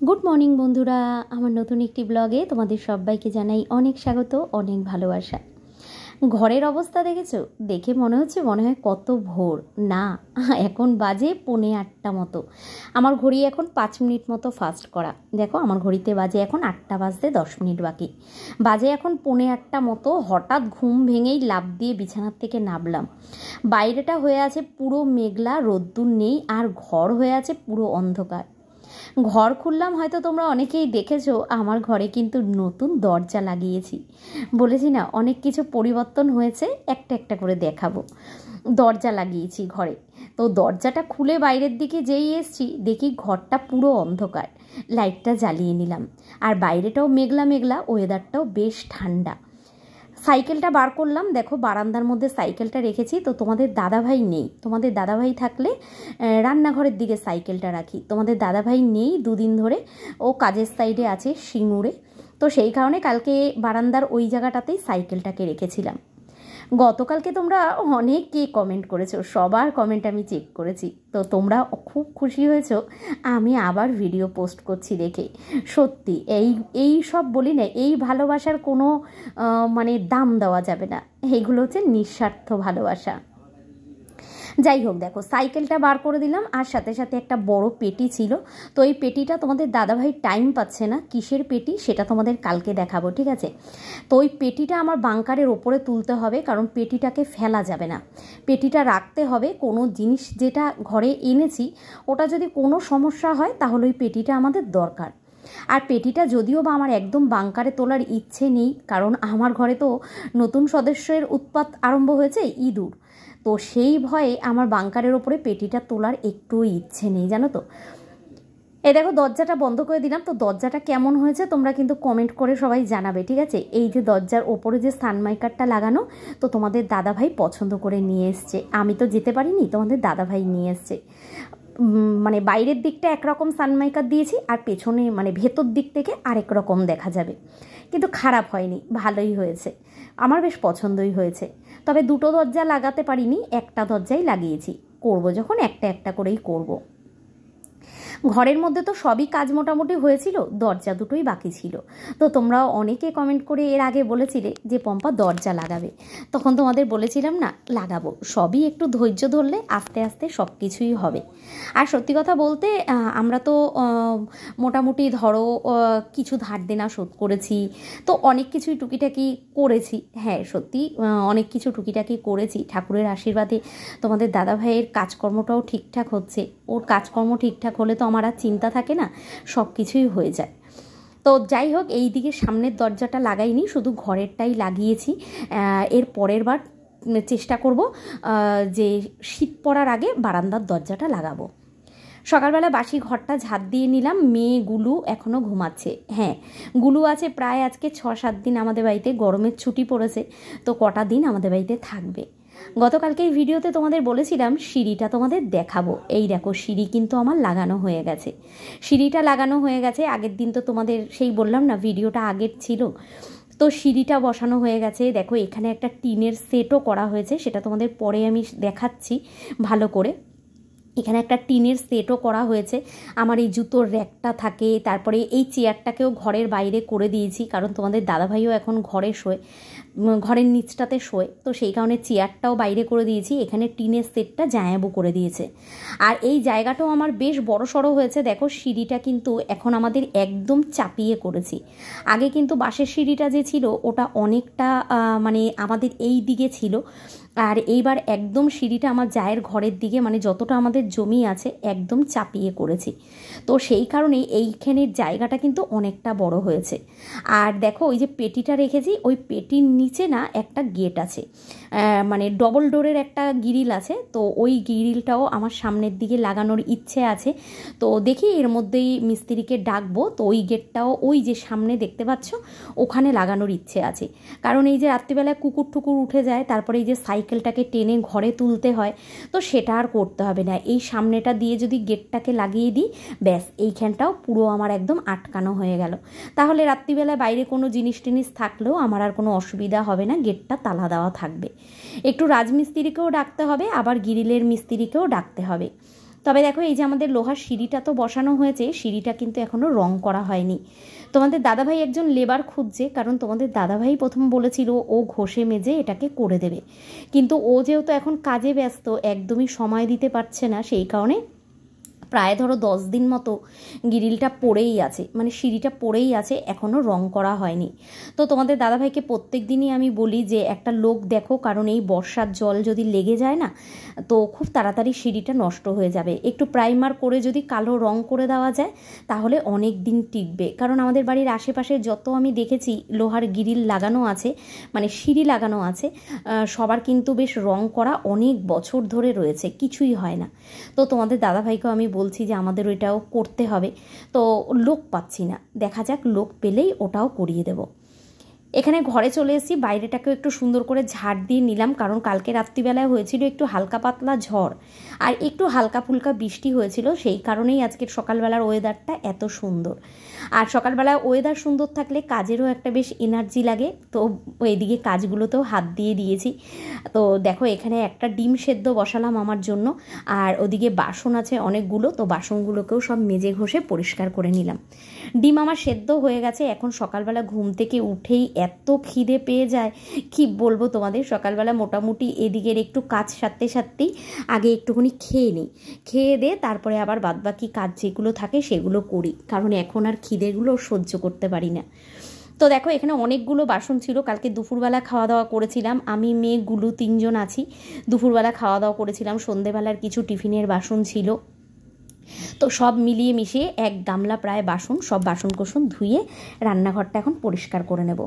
Good morning বন্ধুরা, আমার নতুন একটি ব্লগে তোমাদের সবাইকে জানাই অনেক স্বাগত, অনেক ভালোবাসা। ঘরের অবস্থা দেখেছো? দেখে মনে হয় কত ভোর না, এখন বাজে 7:45 মতো। আমার ঘড়ি এখন 5 মিনিট মতো ফাস্ট করা। দেখো আমার ঘড়িতে বাজে এখন 8টা বাজতে 10 মিনিট বাকি, বাজে এখন 7:45 মতো। হঠাৎ ঘুম ভেঙেই লাফ দিয়ে বিছানার থেকে নামলাম। বাইরেটা হয়ে আছে পুরো মেঘলা, রোদ্দুর নেই, আর ঘর হয়ে আছে পুরো অন্ধকার। ঘর খুললাম, হয়তো তোমরা অনেকেই দেখেছো আমার ঘরে কিন্তু নতুন দরজা লাগিয়েছি। বলেছি না অনেক কিছু পরিবর্তন হয়েছে, একটা একটা করে দেখাবো। দরজা লাগিয়েছি ঘরে, তো দরজাটা খুলে বাইরের দিকে যেই এসছি দেখি ঘরটা পুরো অন্ধকার। লাইটটা জ্বালিয়ে নিলাম, আর বাইরেটাও মেঘলা মেঘলা, ওয়েদারটাও বেশ ঠান্ডা। সাইকেলটা বার করলাম, দেখো বারান্দার মধ্যে সাইকেলটা রেখেছি। তো তোমাদের দাদাভাই নেই, তোমাদের দাদাভাই থাকলে রান্নাঘরের দিকে সাইকেলটা রাখি। তোমাদের দাদাভাই নেই, দুদিন ধরে ও কাজের সাইডে আছে সিঙ্গুরে। তো সেই কারণে কালকে বারান্দার ওই জায়গাটাতেই সাইকেলটাকে রেখেছিলাম। গতকালকে তোমরা অনেকে কমেন্ট করেছো, সবার কমেন্ট আমি চেক করেছি। তো তোমরা খুব খুশি হয়েছো আমি আবার ভিডিও পোস্ট করছি দেখে। সত্যি এই সব বলি না, এই ভালোবাসার কোনো দাম দেওয়া যাবে না। এইগুলো হচ্ছে নিঃস্বার্থ ভালোবাসা। যাই হোক, দেখো সাইকেলটা বার করে দিলাম, আর সাথে সাথে একটা বড় পেটি ছিল। তো এই পেটিটা তোমাদের দাদাভাই টাইম পাচ্ছে না, কিসের পেটি সেটা তোমাদের কালকে দেখাবো, ঠিক আছে? তো ওই পেটিটা আমার বাংকারের ওপরে তুলতে হবে, কারণ পেটিটাকে ফেলা যাবে না, পেটিটা রাখতে হবে। কোনো জিনিস যেটা ঘরে এনেছি ওটা যদি কোনো সমস্যা হয় তাহলে ওই পেটিটা আমাদের দরকার। আর পেটিটা যদিও বা আমার একদম বাংকারে তোলার ইচ্ছে নেই, কারণ আমার ঘরে তো নতুন সদস্যের উৎপাত আরম্ভ হয়েছে, ইঁদুর। তো সেই ভয়ে আমার বাংকারের ওপরে পেটিটা তোলার একটু ইচ্ছে নেই, জানো তো। এই দেখো দরজাটা বন্ধ করে দিলাম। তো দরজাটা কেমন হয়েছে তোমরা কিন্তু কমেন্ট করে সবাই জানাবে, ঠিক আছে? এই যে দরজার ওপরে যে সানমাইকারটা লাগানো, তো তোমাদের দাদাভাই পছন্দ করে নিয়ে এসছে। আমি তো যেতে পারিনি, তোমাদের দাদাভাই নিয়ে এসছে। বাইরের দিকটা একরকম সানমাইকার দিয়েছি, আর পেছনে ভেতর দিক থেকে আরেক রকম দেখা যাবে। কিন্তু খারাপ হয়নি, ভালোই হয়েছে, আমার বেশ পছন্দই হয়েছে। তবে দুটো দরজা লাগাতে পারিনি, একটা দরজাই লাগিয়েছি। করব যখন একটা একটা করেই করব। ঘরের মধ্যে তো সবই কাজ মোটামুটি হয়েছিল, দরজা দুটোই বাকি ছিল। তো তোমরা অনেকে কমেন্ট করে এর আগে বলেছিলে যে পম্পা দরজা লাগাবে, তখন তোমাদের বলেছিলাম না লাগাবো, সবই একটু ধৈর্য ধরলে আস্তে আস্তে সব কিছুই হবে। আর সত্যি কথা বলতে আমরা তো মোটামুটি ধরো কিছু ধার দেনা শোধ করেছি, তো অনেক কিছুই টুকিটাকি করেছি। হ্যাঁ সত্যি অনেক কিছু টুকিটাকি করেছি, ঠাকুরের আশীর্বাদে তোমাদের দাদাভাইয়ের কাজকর্মটাও ঠিকঠাক হচ্ছে। ওর কাজকর্ম ঠিকঠাক হলে তো আমার আর চিন্তা থাকে না, সব কিছুই হয়ে যায়। তো যাই হোক, এই দিকে সামনের দরজাটা লাগাইনি, শুধু ঘরেরটাই লাগিয়েছি। এর পরের বার চেষ্টা করব যে শীত পড়ার আগে বারান্দার দরজাটা লাগাবো। সকালবেলা বাসি ঘরটা ঝাঁট দিয়ে নিলাম। মেয়ে গুলু এখনও ঘুমাচ্ছে। হ্যাঁ, গুলু আছে প্রায় আজকে 6-7 দিন আমাদের বাড়িতে, গরমের ছুটি পড়েছে, তো কটা দিন আমাদের বাড়িতে থাকবে। গতকালকে এই ভিডিওতে তোমাদের বলেছিলাম সিঁড়িটা তোমাদের দেখাবো। এই দেখো সিঁড়ি কিন্তু আমার লাগানো হয়ে গেছে, সিঁড়িটা লাগানো হয়ে গেছে। আগের দিন তো তোমাদের সেই বললাম না, ভিডিওটা আগের ছিল। তো সিঁড়িটা বসানো হয়ে গেছে। দেখো এখানে একটা টিনের সেটও করা হয়েছে, সেটা তোমাদের পরে আমি দেখাচ্ছি ভালো করে। এখানে একটা টিনের সেটও করা হয়েছে। আমার এই জুতোর র্যাকটা থাকে, তারপরে এই চেয়ারটাকেও ঘরের বাইরে করে দিয়েছি, কারণ তোমাদের দাদাভাইও এখন ঘরে শোয়, ঘরের নিচটাতে শোয়। তো সেই কারণে চেয়ারটাও বাইরে করে দিয়েছি। এখানে টিনের সেটটা জায়াবু করে দিয়েছে। আর এই জায়গাটাও আমার বেশ বড় সড়ো হয়েছে। দেখো সিঁড়িটা কিন্তু এখন আমাদের একদম চাপিয়ে করেছি। আগে কিন্তু বাঁশের সিঁড়িটা যে ছিল ওটা অনেকটা আমাদের এই দিকে ছিল, আর এইবার একদম সিঁড়িটা আমার জায়ের ঘরের দিকে, যতটা আমাদের জমি আছে একদম চাপিয়ে করেছি। তো সেই কারণেই এইখানের জায়গাটা কিন্তু অনেকটা বড় হয়েছে। আর দেখো ওই যে পেটিটা রেখেছি, ওই পেটির নিচে না একটা গেট আছে, ডবল ডোরের একটা গ্রিল আছে। তো ওই গ্রিলটাও আমার সামনের দিকে লাগানোর ইচ্ছে আছে। তো দেখি এর মধ্যেই মিস্ত্রিকে ডাকবো। তো ওই গেটটাও ওই যে সামনে দেখতে পাচ্ছ ওখানে লাগানোর ইচ্ছে আছে, কারণ এই যে রাত্রিবেলায় কুকুর টুকুর উঠে যায়, তারপরে এই যে সাইকেলটাকে টেনে ঘরে তুলতে হয়, তো সেটা আর করতে হবে না। এই সামনেটা দিয়ে যদি গেটটাকে লাগিয়ে দিই, ব্যাস এইখানটাও পুরো আমার একদম আটকানো হয়ে গেল। তাহলে রাত্রিবেলায় বাইরে কোনো জিনিস টিনিস থাকলেও আমার আর কোনো অসুবিধা হবে না, গেটটা তালা দেওয়া থাকবে। একটু রাজমিস্ত্রিকেও ডাকতে হবে, আবার গ্রিলের মিস্ত্রিকেও ডাকতে হবে। তবে দেখো এই যে আমাদের লোহার সিঁড়িটা তো বসানো হয়েছে, সিঁড়িটা কিন্তু এখনও রং করা হয়নি। তোমাদের দাদাভাই একজন লেবার খুঁজছে, কারণ তোমাদের দাদাভাই প্রথম বলেছিল ও ঘষে মেজে এটাকে করে দেবে, কিন্তু ও যেহেতু এখন কাজে ব্যস্ত, একদমই সময় দিতে পারছে না, সেই কারণে প্রায় ধরো 10 দিন মতো গ্রিলটা পড়েই আছে, মানে সিঁড়িটা পড়েই আছে, এখনও রং করা হয়নি। তো তোমাদের দাদাভাইকে প্রত্যেক দিনই আমি বলি যে একটা লোক দেখো, কারণ এই বর্ষার জল যদি লেগে যায় না তো খুব তাড়াতাড়ি সিঁড়িটা নষ্ট হয়ে যাবে। একটু প্রাইমার করে যদি কালো রং করে দেওয়া যায় তাহলে অনেক দিন টিকবে, কারণ আমাদের বাড়ির আশেপাশে যত আমি দেখেছি লোহার গ্রিল লাগানো আছে, মানে সিঁড়ি লাগানো আছে, সবার কিন্তু বেশ রং করা অনেক বছর ধরে রয়েছে, কিছুই হয় না। তো তোমাদের দাদাভাইকেও আমি বলছি যে আমাদের ওইটাও করতে হবে, তো লোক পাচ্ছি না, দেখা যাক লোক পেলেই ওটাও করিয়ে দেব। এখানে ঘরে চলে এসেছি, বাইরেটাকেও একটু সুন্দর করে ঝাড় দিয়ে নিলাম, কারণ কালকে রাত্রিবেলায় হয়েছিল একটু হালকা পাতলা ঝড় আর একটু হালকা ফুলকা বৃষ্টি হয়েছিল, সেই কারণেই আজকের সকালবেলার ওয়েদারটা এত সুন্দর। আর সকালবেলায় ওয়েদার সুন্দর থাকলে কাজেরও একটা বেশ এনার্জি লাগে, তো এদিকে কাজগুলোতেও হাত দিয়ে দিয়েছি। তো দেখো এখানে একটা ডিম সেদ্ধ বসালাম আমার জন্য, আর ওদিকে বাসন আছে অনেকগুলো, তো বাসনগুলোকেও সব মেজে ঘষে পরিষ্কার করে নিলাম। ডিম আমার সেদ্ধ হয়ে গেছে। এখন সকালবেলা ঘুম থেকে উঠেই এত খিদে পেয়ে যায়, কি বলবো তোমাদের। সকালবেলা মোটামুটি এদিকের একটু কাজ সারতে সারতেই আগে একটুখানি খেয়ে নিই, খেয়ে দিয়ে তারপরে আবার বাদবাকি কাজ যেগুলো থাকে সেগুলো করি, কারণ এখন আর খিদেগুলো সহ্য করতে পারি না। তো দেখো এখানে অনেকগুলো বাসন ছিল, কালকে দুপুরবেলা খাওয়া দাওয়া করেছিলাম, আমি মেয়ে গুলু 3 জন আছি। দুপুরবেলা খাওয়া দাওয়া করেছিলাম, সন্ধেবেলার কিছু টিফিনের বাসন ছিল, তো সব মিলিয়ে মিশিয়ে এক গামলা প্রায় বাসন, সব বাসন কোসন ধুয়ে রান্নাঘরটা এখন পরিষ্কার করে নেব।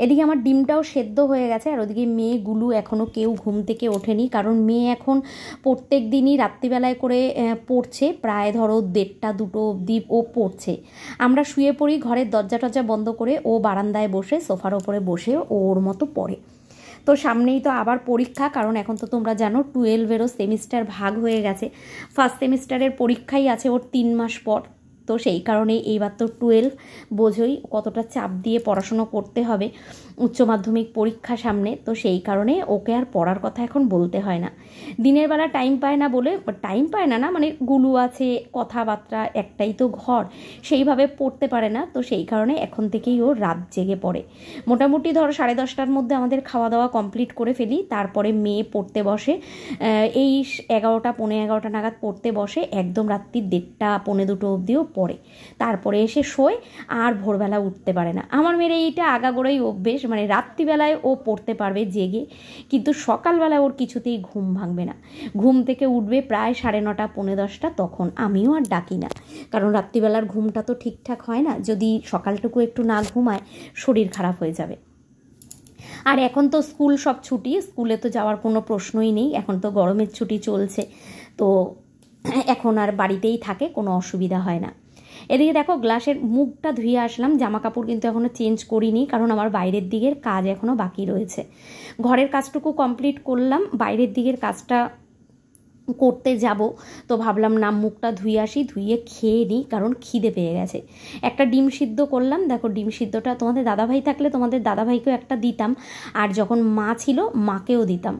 এদিকে আমার ডিমটাও সেদ্ধ হয়ে গেছে, আর ওদিকে মেয়ে গুলু এখনও কেউ ঘুম থেকে ওঠেনি, কারণ মেয়ে এখন প্রত্যেক দিনই রাত্রিবেলায় করে পড়ছে, প্রায় ধরো 1:30 2টো অবধি ও পড়ছে। আমরা শুয়ে পড়ি ঘরের দরজা টরজা বন্ধ করে, ও বারান্দায় বসে সোফার ওপরে বসে ওর মতো পড়ে। তো সামনেই তো আবার পরীক্ষা, কারণ এখন তো তোমরা জানো 12এরও সেমিস্টার ভাগ হয়ে গেছে, ফার্স্ট সেমিস্টারের পরীক্ষাই আছে ওর 3 মাস পর। তো সেই কারণে এইবার তো 12, বোঝোই কতটা চাপ দিয়ে পড়াশুনো করতে হবে, উচ্চ মাধ্যমিক পরীক্ষা সামনে। তো সেই কারণে ওকে আর পড়ার কথা এখন বলতে হয় না, দিনের বেলা টাইম পায় না বলে, টাইম পায় না না মানে গুলু আছে, কথাবার্তা, একটাই তো ঘর, সেইভাবে পড়তে পারে না। তো সেই কারণে এখন থেকেই ও রাত জেগে পড়ে। মোটামুটি ধরো 10:30টার মধ্যে আমাদের খাওয়া দাওয়া কমপ্লিট করে ফেলি, তারপরে মেয়ে পড়তে বসে, এই 11টা 11:15 নাগাদ পড়তে বসে, একদম রাত্রি 1:30 1:45 অবধিও পড়ে, তারপরে এসে শোয়, আর ভোরবেলা উঠতে পারে না। আমার মেয়ের এইটা আগাগোড়াই অভ্যেস, মানে রাত্রিবেলায় ও পড়তে পারবে জেগে, কিন্তু সকালবেলায় ওর কিছুতেই ঘুম ভাঙবে না। ঘুম থেকে উঠবে প্রায় 9:30 10:30, তখন আমিও আর ডাকি না, কারণ রাত্রিবেলার ঘুমটা তো ঠিকঠাক হয় না, যদি সকালটুকু একটু না ঘুমায় শরীর খারাপ হয়ে যাবে। আর এখন তো স্কুল সব ছুটি, স্কুলে তো যাওয়ার কোনো প্রশ্নই নেই, এখন তো গরমের ছুটি চলছে, তো এখন আর বাড়িতেই থাকে, কোনো অসুবিধা হয় না। এদিকে দেখো গ্লাসের মুখটা ধুয়ে আসলাম, জামা কাপড় কিন্তু এখনও চেঞ্জ করিনি, কারণ আমার বাইরের দিকের কাজ এখনও বাকি রয়েছে। ঘরের কাজটুকু কমপ্লিট করলাম, বাইরের দিকের কাজটা করতে যাব, তো ভাবলাম না মুখটা ধুয়ে আসি, ধুয়ে খেয়ে নিই, কারণ খিদে পেয়ে গেছে। একটা ডিম সিদ্ধ করলাম, দেখো ডিম সিদ্ধটা তোমাদের দাদাভাই থাকলে তোমাদের দাদাভাইকেও একটা দিতাম, আর যখন মা ছিল মাকেও দিতাম,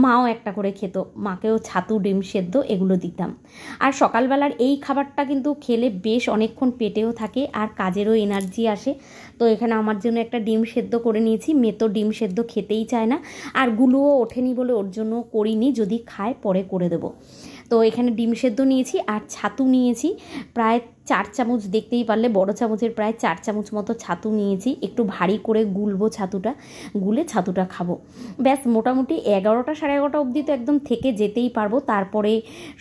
মাও একটা করে খেত, মাকেও ছাতু ডিম সেদ্ধ এগুলো দিতাম। আর সকালবেলার এই খাবারটা কিন্তু খেলে বেশ অনেকক্ষণ পেটেও থাকে আর কাজেরও এনার্জি আসে। তো এখানে আমার জন্য একটা ডিম সেদ্ধ করে নিয়েছি, মেয়ে তো ডিম সেদ্ধ খেতেই চায় না, আর গুলুও ওঠেনি বলে ওর জন্য করিনি, যদি খায় পরে করে দেবো। তো এখানে ডিম সেদ্ধ নিয়েছি আর ছাতু নিয়েছি প্রায় 4 চামচ, দেখতেই পারলে বড় চামচের প্রায় 4 চামচ মতো ছাতু নিয়েছি, একটু ভারী করে গুলবো ছাতুটা, গুলে ছাতুটা খাবো। ব্যাস মোটামুটি 11টা 11:30 অবধি তো একদম থেকে যেতেই পারবো, তারপরে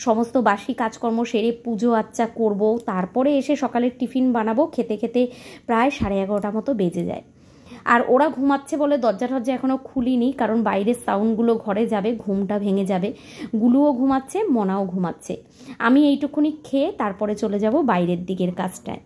সমস্ত বাসি কাজকর্ম সেরে পুজো আচ্চা করবো, তারপরে এসে সকালের টিফিন বানাবো, খেতে খেতে প্রায় 11:30 মতো বেজে যায়। আর ওরা ঘুমাচ্ছে বলে দরজা টরজা এখনও খুলিনি, কারণ বাইরের সাউন্ডগুলো ঘরে যাবে, ঘুমটা ভেঙে যাবে। গুলুও ঘুমাচ্ছে, মনাও ঘুমাচ্ছে, আমি এইটুকুনি খেয়ে তারপরে চলে যাব বাইরের দিকের কাজটায়।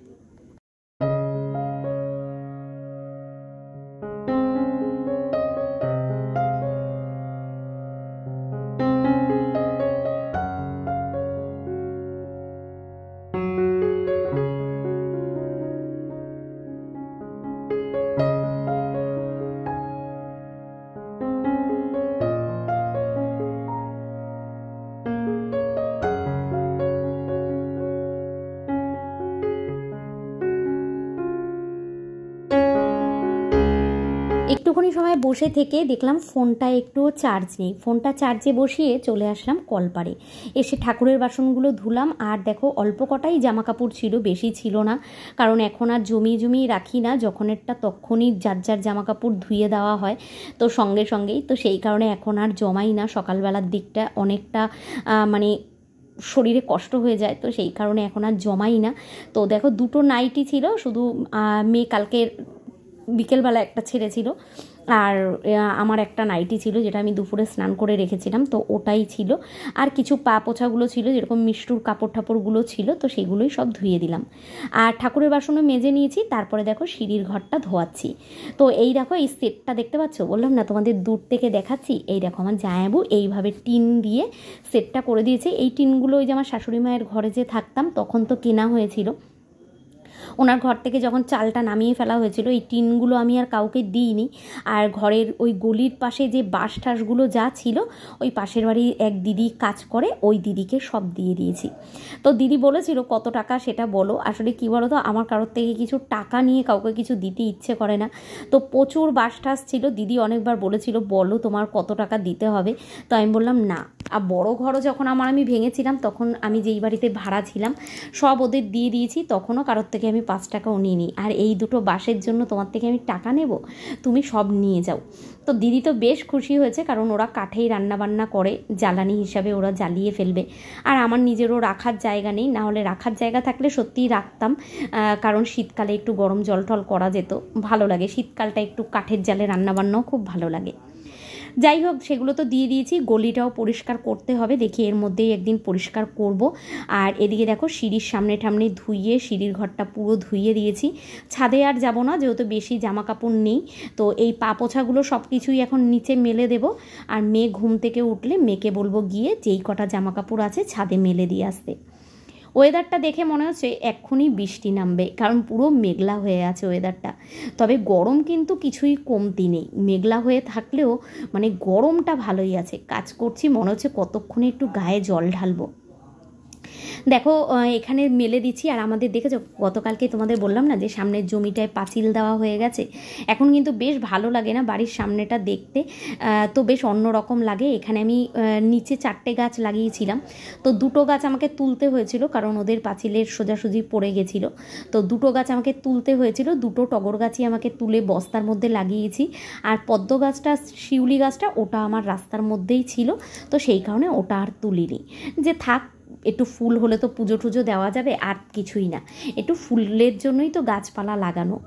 একটুখানি সময় বসে থেকে দেখলাম ফোনটা একটুও চার্জ নেই, ফোনটা চার্জে বসিয়ে চলে আসলাম কলপারে। এসে ঠাকুরের বাসনগুলো ধুলাম। আর দেখো অল্প কটাই জামা কাপড় ছিল, বেশি ছিল না, কারণ এখন আর জমিয়ে রাখি না, যখনেরটা তখনই যার যার জামা কাপড় ধুয়ে দেওয়া হয় তো সঙ্গে সঙ্গেই, তো সেই কারণে এখন আর জমাই না। সকালবেলার দিকটা অনেকটা মানে শরীরে কষ্ট হয়ে যায়, তো সেই কারণে এখন আর জমাই না। তো দেখো দুটো নাইটি ছিল, শুধু মেয়ে কালকে বিকেলবেলা একটা ছেড়েছিল, আর আমার একটা নাইটি ছিল যেটা আমি দুপুরে স্নান করে রেখেছিলাম, তো ওটাই ছিল। আর কিছু পা পোছাগুলো ছিল, যেরকম মিষ্টুর কাপড় ঠাপড়গুলো ছিল, তো সেগুলোই সব ধুয়ে দিলাম। আর ঠাকুরের বাসনও মেজে নিয়েছি। তারপরে দেখো সিঁড়ির ঘরটা ধোয়াচ্ছি। তো এই দেখো এই সেটটা দেখতে পাচ্ছ, বললাম না তোমাদের দূর থেকে দেখাচ্ছি। এই দেখো আমার জামাইবাবু এইভাবে টিন দিয়ে সেটটা করে দিয়েছে। এই টিনগুলো ওই যে আমার শাশুড়ি মায়ের ঘরে যে থাকতাম তখন তো কেনা হয়েছিল, ওনার ঘর থেকে যখন চালটা নামিয়ে ফেলা হয়েছিল, এই টিনগুলো আমি আর কাউকে দিইনি। আর ঘরের ওই গলির পাশে যে বাঁশ ঠাসগুলো যা ছিল, ওই পাশের বাড়ির এক দিদি কাজ করে, ওই দিদিকে সব দিয়ে দিয়েছি। তো দিদি বলেছিল কত টাকা সেটা বলো। আসলে কী বলো তো, আমার কারোর থেকে কিছু টাকা নিয়ে কাউকে কিছু দিতে ইচ্ছে করে না। তো প্রচুর বাঁশ ঠাস ছিল, দিদি অনেকবার বলেছিল বলো তোমার কত টাকা দিতে হবে। তো আমি বললাম না। আর বড় ঘরও যখন আমি ভেঙেছিলাম, তখন আমি যেই বাড়িতে ভাড়া ছিলাম সব ওদের দিয়ে দিয়েছি, তখনও কারোর থেকে আমি 5 টাকাও নিইনি। আর এই দুটো বাঁশের জন্য তোমার থেকে আমি টাকা নেব? তুমি সব নিয়ে যাও। তো দিদি তো বেশ খুশি হয়েছে, কারণ ওরা কাঠেই রান্নাবান্না করে, জ্বালানি হিসাবে ওরা জ্বালিয়ে ফেলবে। আর আমার নিজেরও রাখার জায়গা নেই, না হলে রাখার জায়গা থাকলে সত্যিই রাখতাম, কারণ শীতকালে একটু গরম জল টল করা যেত, ভালো লাগে। শীতকালটা একটু কাঠের জালে রান্নাবান্নাও খুব ভালো লাগে। যাই হোক, সেগুলো তো দিয়ে দিয়েছি। গলিটাও পরিষ্কার করতে হবে, দেখি এর মধ্যেই একদিন পরিষ্কার করব। আর এদিকে দেখো সিঁড়ির সামনে টামনে ধুইয়ে সিঁড়ির ঘরটা পুরো ধুইয়ে দিয়েছি। ছাদে আর যাব না, যেহেতু বেশি জামা কাপড় নেই। তো এই পা পোছাগুলো সব কিছুই এখন নিচে মেলে দেব। আর মেয়ে ঘুম থেকে উঠলে মেয়েকে বলবো গিয়ে যেই কটা জামা কাপড় আছে ছাদে মেলে দিয়ে আসতে। ওয়েদারটা দেখে মনে হচ্ছে এক্ষুনি বৃষ্টি নামবে, কারণ পুরো মেঘলা হয়ে আছে ওয়েদারটা। তবে গরম কিন্তু কিছুই কমতি নেই, মেঘলা হয়ে থাকলেও মানে গরমটা ভালোই আছে। কাজ করছি মনে হচ্ছে কতক্ষণে একটু গায়ে জল ঢালবো। দেখো এখানে মেলে দিচ্ছি। আর আমাদের দেখেছো গতকালকে তোমাদের বললাম না যে সামনের জমিটায় পাঁচিল দেওয়া হয়ে গেছে, এখন কিন্তু বেশ ভালো লাগে না বাড়ির সামনেটা দেখতে, তো বেশ অন্যরকম লাগে। এখানে আমি নিচে 4টে গাছ লাগিয়েছিলাম, তো 2টো গাছ আমাকে তুলতে হয়েছিল, কারণ ওদের পাঁচিলের সোজাসুজি পড়ে গেছিলো। তো 2টো গাছ আমাকে তুলতে হয়েছিল, 2টো টগর গাছই আমাকে তুলে বস্তার মধ্যে লাগিয়েছি। আর পদ্ম গাছটা, শিউলি গাছটা, ওটা আমার রাস্তার মধ্যেই ছিল, তো সেই কারণে ওটা আর তুলিনি। যে থাক, একটু ফুল হলে তো পুজো টুজো দেওয়া যাবে, আর কিছুই না, একটু ফুলের জন্যই তো গাছপালা লাগানো।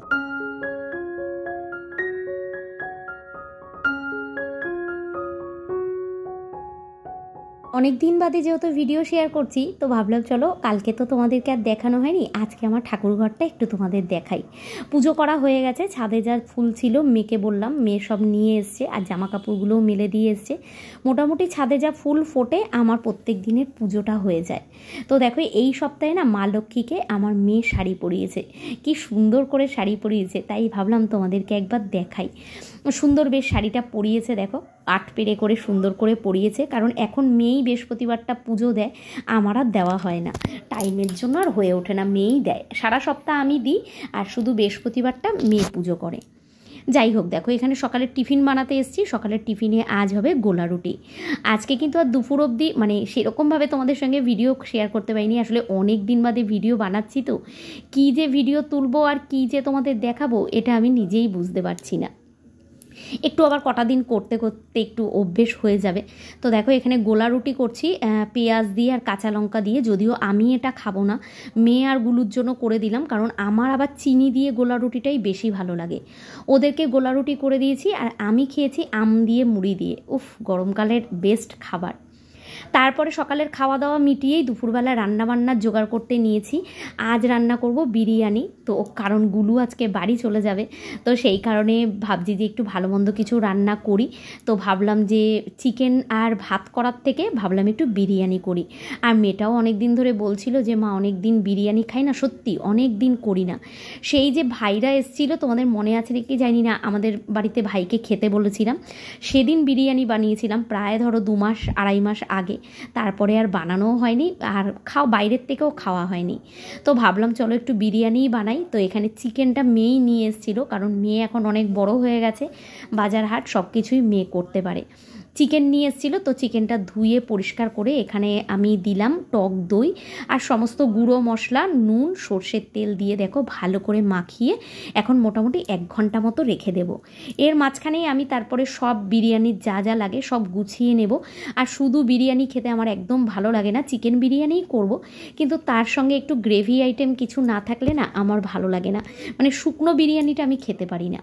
অনেক দিন বাদে যেহেতু ভিডিও শেয়ার করছি, তো ভাবলাম চলো কালকে তো তোমাদেরকে আর দেখানো হয়নি, আজকে আমার ঠাকুরঘরটা একটু তোমাদের দেখাই। পুজো করা হয়ে গেছে, ছাদে যা ফুল ছিল মেয়েকে বললাম, মেয়ে সব নিয়ে এসছে, আর জামা কাপড়গুলোও মেলে দিয়ে এসছে। মোটামুটি ছাদে যা ফুল ফোটে আমার প্রত্যেক দিনের পুজোটা হয়ে যায়। তো দেখো এই সপ্তাহে না মা লক্ষ্মীকে আমার মেয়ে শাড়ি পরিয়েছে, কি সুন্দর করে শাড়ি পরিয়েছে, তাই ভাবলাম তোমাদেরকে একবার দেখাই। সুন্দর বেশ শাড়িটা পরিয়েছে, দেখো 8 পেরে করে সুন্দর করে পরিয়েছে, কারণ এখন মেয়েই বৃহস্পতিবারটা পুজো দেয়, আমার আর দেওয়া হয় না, টাইমের জন্য আর হয়ে ওঠে না, মেয়েই দেয়। সারা সপ্তাহ আমি দিই, আর শুধু বৃহস্পতিবারটা মেয়ে পুজো করে। যাই হোক, দেখো এখানে সকালের টিফিন বানাতে এসেছি। সকালের টিফিনে আজ হবে গোলা রুটি। আজকে কিন্তু আর দুপুর অবধি মানে সেরকমভাবে তোমাদের সঙ্গে ভিডিও শেয়ার করতে পারিনি, আসলে অনেক দিন বাদে ভিডিও বানাচ্ছি, তো কী যে ভিডিও তুলবো আর কী যে তোমাদের দেখাবো এটা আমি নিজেই বুঝতে পারছি না। একটু আবার কটা দিন করতে করতে একটু অভ্যেস হয়ে যাবে। তো দেখো এখানে গোলা রুটি করছি পেঁয়াজ দিয়ে আর কাঁচা লঙ্কা দিয়ে, যদিও আমি এটা খাবো না, মেয়ে আর গুলুর জন্য করে দিলাম, কারণ আমার আবার চিনি দিয়ে গোলা রুটিটাই বেশি ভালো লাগে। ওদেরকে গোলা রুটি করে দিয়েছি, আর আমি খেয়েছি আম দিয়ে মুড়ি দিয়ে। উফ, গরমকালের বেস্ট খাবার। তারপরে সকালের খাওয়া দাওয়া মিটিয়েই দুপুরবেলা রান্নাবান্নার জোগাড় করতে নিয়েছি। আজ রান্না করব বিরিয়ানি, তো কারণ গুলু আজকে বাড়ি চলে যাবে, তো সেই কারণে ভাবছি যে একটু ভালো মন্দ কিছু রান্না করি। তো ভাবলাম যে চিকেন আর ভাত করার থেকে ভাবলাম একটু বিরিয়ানি করি। আর মেয়েটাও অনেক দিন ধরে বলছিল যে মা অনেক দিন বিরিয়ানি খাই না, সত্যি অনেক দিন করি না। সেই যে ভাইরা এসেছিলো, তোমাদের মনে আছে নাকি জানি না, আমাদের বাড়িতে ভাইকে খেতে বলেছিলাম, সেদিন বিরিয়ানি বানিয়েছিলাম, প্রায় ধরো 2 মাস 2.5 মাস আগে, তারপরে আর বানানোও হয়নি, আর বাইরের থেকেও খাওয়া হয়নি। তো ভাবলাম চলো একটু বিরিয়ানিই বানাই। তো এখানে চিকেনটা মেয়েই নিয়ে এসেছিলো, কারণ মেয়ে এখন অনেক বড় হয়ে গেছে, বাজার হাট সব কিছুই মেয়ে করতে পারে। চিকেন নিয়ে এসেছিলো, তো চিকেনটা ধুয়ে পরিষ্কার করে এখানে আমি দিলাম টক দই আর সমস্ত গুঁড়ো মশলা, নুন, সর্ষের তেল দিয়ে দেখো ভালো করে মাখিয়ে এখন মোটামুটি 1 ঘন্টা মতো রেখে দেব। এর মাঝখানেই আমি তারপরে সব বিরিয়ানির যা যা লাগে সব গুছিয়ে নেব। আর শুধু বিরিয়ানি খেতে আমার একদম ভালো লাগে না, চিকেন বিরিয়ানিই করব, কিন্তু তার সঙ্গে একটু গ্রেভি আইটেম কিছু না থাকলে না আমার ভালো লাগে না, মানে শুকনো বিরিয়ানিটা আমি খেতে পারি না।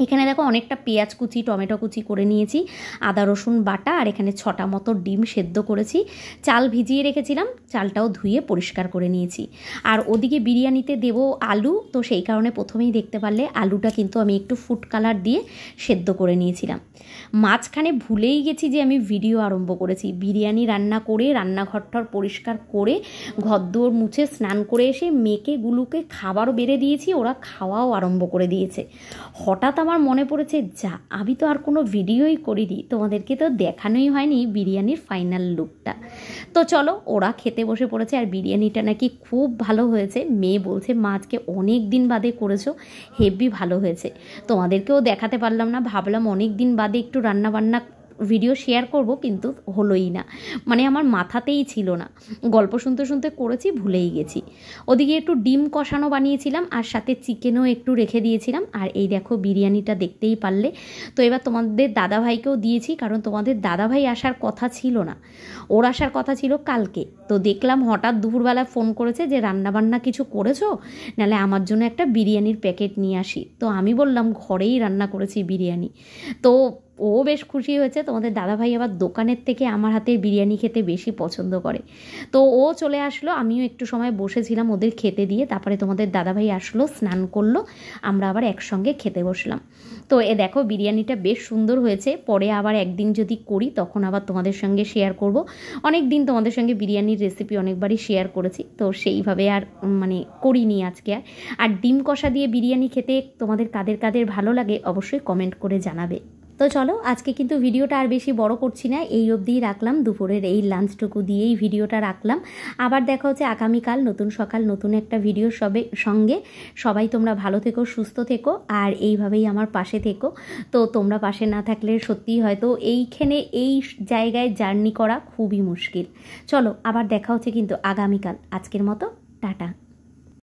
এখানে দেখো অনেকটা পেঁয়াজ কুচি, টমেটো কুচি করে নিয়েছি, আদা রসুন বাটা, আর এখানে 6টা মতো ডিম সেদ্ধ করেছি, চাল ভিজিয়ে রেখেছিলাম, চালটাও ধুয়ে পরিষ্কার করে নিয়েছি। আর ওদিকে বিরিয়ানিতে দেবো আলু, তো সেই কারণে প্রথমেই দেখতে পারলে আলুটা কিন্তু আমি একটু ফুড কালার দিয়ে সেদ্ধ করে নিয়েছিলাম। মাঝখানে ভুলেই গেছি যে আমি ভিডিও আরম্ভ করেছি। বিরিয়ানি রান্না করে রান্নাঘরটার পরিষ্কার করে ঘরদোর মুছে স্নান করে এসে মেয়েকে গুলুকে খাবারও বেড়ে দিয়েছি, ওরা খাওয়াও আরম্ভ করে দিয়েছে। হঠাৎ আমার মনে পড়েছে যা আমি তো আর কোনো ভিডিওই করিনি, তোমাদেরকে তো দেখানোই হয়নি বিরিয়ানির ফাইনাল লুকটা। তো চলো, ওরা খেতে বসে পড়েছে, আর বিরিয়ানিটা নাকি খুব ভালো হয়েছে। মেয়ে বলছে মা আজকে অনেক দিন বাদে করেছো, হেভি ভালো হয়েছে। তোমাদেরকেও দেখাতে পারলাম না, ভাবলাম অনেক দিন বাদে একটু রান্নাবান্না ভিডিও শেয়ার করব, কিন্তু হলোই না, মানে আমার মাথাতেই ছিল না, গল্প শুনতে শুনতে করেছি, ভুলেই গেছি। ওদিকে একটু ডিম কষানো বানিয়েছিলাম, আর সাথে চিকেনও একটু রেখে দিয়েছিলাম। আর এই দেখো বিরিয়ানিটা দেখতেই পারলে। তো এবার তোমাদের দাদাভাইকেও দিয়েছি, কারণ তোমাদের দাদাভাই আসার কথা ছিল না, ওর আসার কথা ছিল কালকে। তো দেখলাম হঠাৎ দুপুরবেলা ফোন করেছে যে রান্নাবান্না কিছু করেছো, নাহলে আমার জন্য একটা বিরিয়ানির প্যাকেট নিয়ে আসি। তো আমি বললাম ঘরেই রান্না করেছি বিরিয়ানি। তো ও বেশ খুশি হয়েছে। তোমাদের দাদাভাই আবার দোকানের থেকে আমার হাতের বিরিয়ানি খেতে বেশি পছন্দ করে। তো ও চলে আসলো, আমিও একটু সময় বসেছিলাম ওদের খেতে দিয়ে, তারপরে তোমাদের দাদাভাই আসলো, স্নান করলো, আমরা আবার একসঙ্গে খেতে বসলাম। তো দেখো বিরিয়ানিটা বেশ সুন্দর হয়েছে। পরে আবার একদিন যদি করি তখন আবার তোমাদের সঙ্গে শেয়ার করব। অনেক দিন তোমাদের সঙ্গে বিরিয়ানির রেসিপি অনেকবারই শেয়ার করেছি, তো সেইভাবে আর মানে করিনি আজকে। আর ডিম কষা দিয়ে বিরিয়ানি খেতে তোমাদের কাদের কাদের ভালো লাগে অবশ্যই কমেন্ট করে জানাবে। তো চলো, আজকে কিন্তু ভিডিওটা আর বেশি বড় করছি না, এই অবধিই রাখলাম, দুপুরের এই লাঞ্চটুকু দিয়েই ভিডিওটা রাখলাম। আবার দেখা হচ্ছে আগামীকাল নতুন সকাল নতুন একটা ভিডিওর সঙ্গে। সবাই তোমরা ভালো থেকো, সুস্থ থেকো, আর এইভাবেই আমার পাশে থেকো। তো তোমরা পাশে না থাকলে সত্যিই হয়তো এইখানে এই জায়গায় জার্নি করা খুবই মুশকিল। চলো, আবার দেখা হচ্ছে কিন্তু আগামীকাল। আজকের মতো টাটা।